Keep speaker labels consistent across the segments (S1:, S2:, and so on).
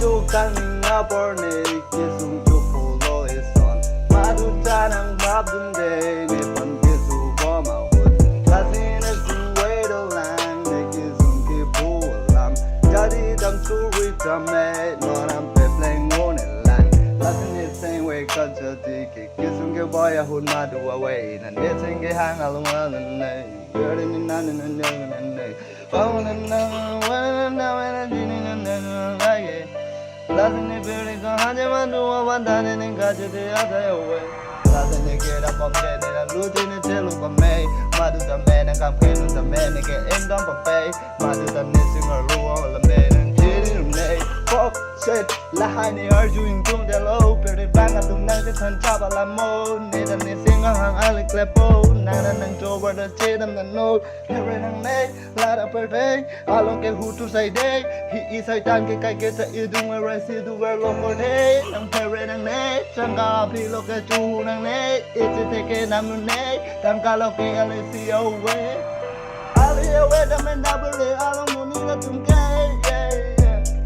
S1: Ajukan nga porne kisung chopho lo eson Madu chanang mabdun de ne pan kisu boma hut Lasin es way do lang ne kisung ki pu lam Jadi dam suri tame no ram pe pleng on lang Lasin is same way culture diki kisung ke boy hun madu away na ne sing ke hang along along ne Yeri ni nan nan nan ne Phone nan nan when Lasin is very good, Hajaman do a one done and got you the other way. Lasin is get up on bed and losing the tail of a may. Madu the man and campaign with the man and get end on the pay. Madu the missing or low all the man and didn't nay. Fuck shit, Lahani arguing to the low, pretty bang at the night and chop a la mode. Need a missing a hang alley clapo, Nana and over the chidam the note. Here and nay, Lada per day. I don't care who to say day. He is a time I get you do where I see the world over day. I'm parent and nay, Sanga, he look at you and nay. It's a taken a money, Tanka and see away. I'll be away the man double, I don't want to get.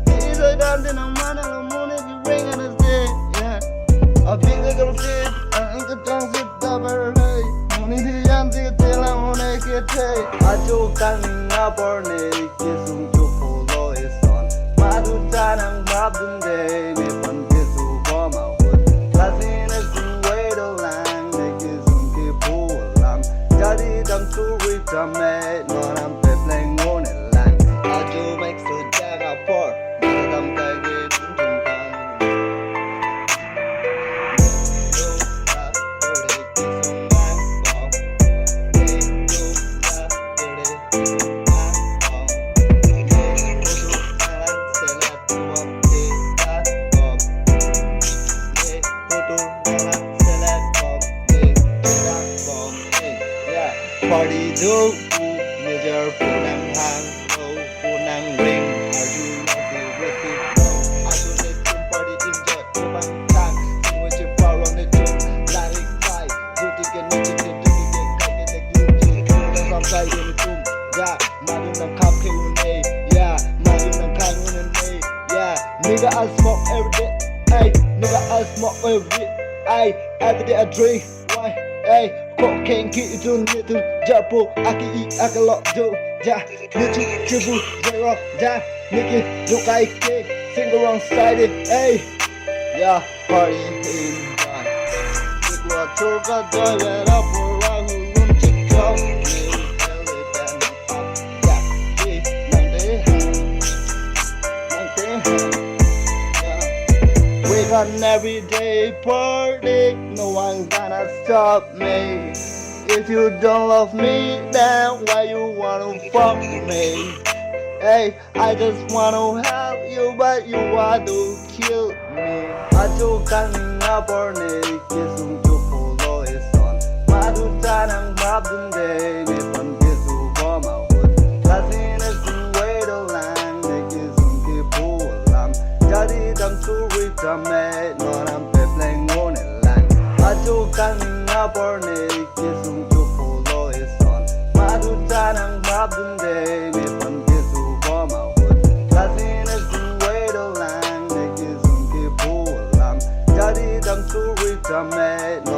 S1: He's a dance in a man and a moon if you ring and a day. Yeah, a big little fish, and the tongues of double day. Money the young till I want to get paid. Ajukan nga porne kisung chopho lo eson Madu chanang mabdun de ne pan kisu boma hut Lasin es way do lang ne kisung ki pu lam Jadi dam suri tame no ram pe pleng on lang Aju make so jaga por dam kage tum tum bang Party do major punang hang low punang ring are you lucky with it I do need to party in the bang tang sing with your power on the tune like fight do to get no to do to get cut in the glue to some side in the room yeah madu nang kap ke unay yeah madu nang kang unay yeah nigga I smoke every day ay nigga I smoke every day I drink why ay cocaine ki itu nitu japo aki akalo do ja nitu tribu zero ja niki dukai ke single wrong sided hey yeah party in one ikwa choka doy vera por la hulun chikko we got an everyday party, no one gonna stop me. If you don't love me, then why you wanna fuck me? Hey, I just wanna help you, but you want to kill me. Ajukan nga porne kisung chopho lo eson Madu chanang mabdun de ne pan kisu boma hut Lasin es way do lang ne kisung ki pu lam Jadi dam suri tame no ram pe pleng on lang Ajukan nga porne kisung chopho lo eson Madu chanang mabdun de ne pan kisu boma hut Lasin es way do lang ne kisung ki pu lam Jadi dam suri tame no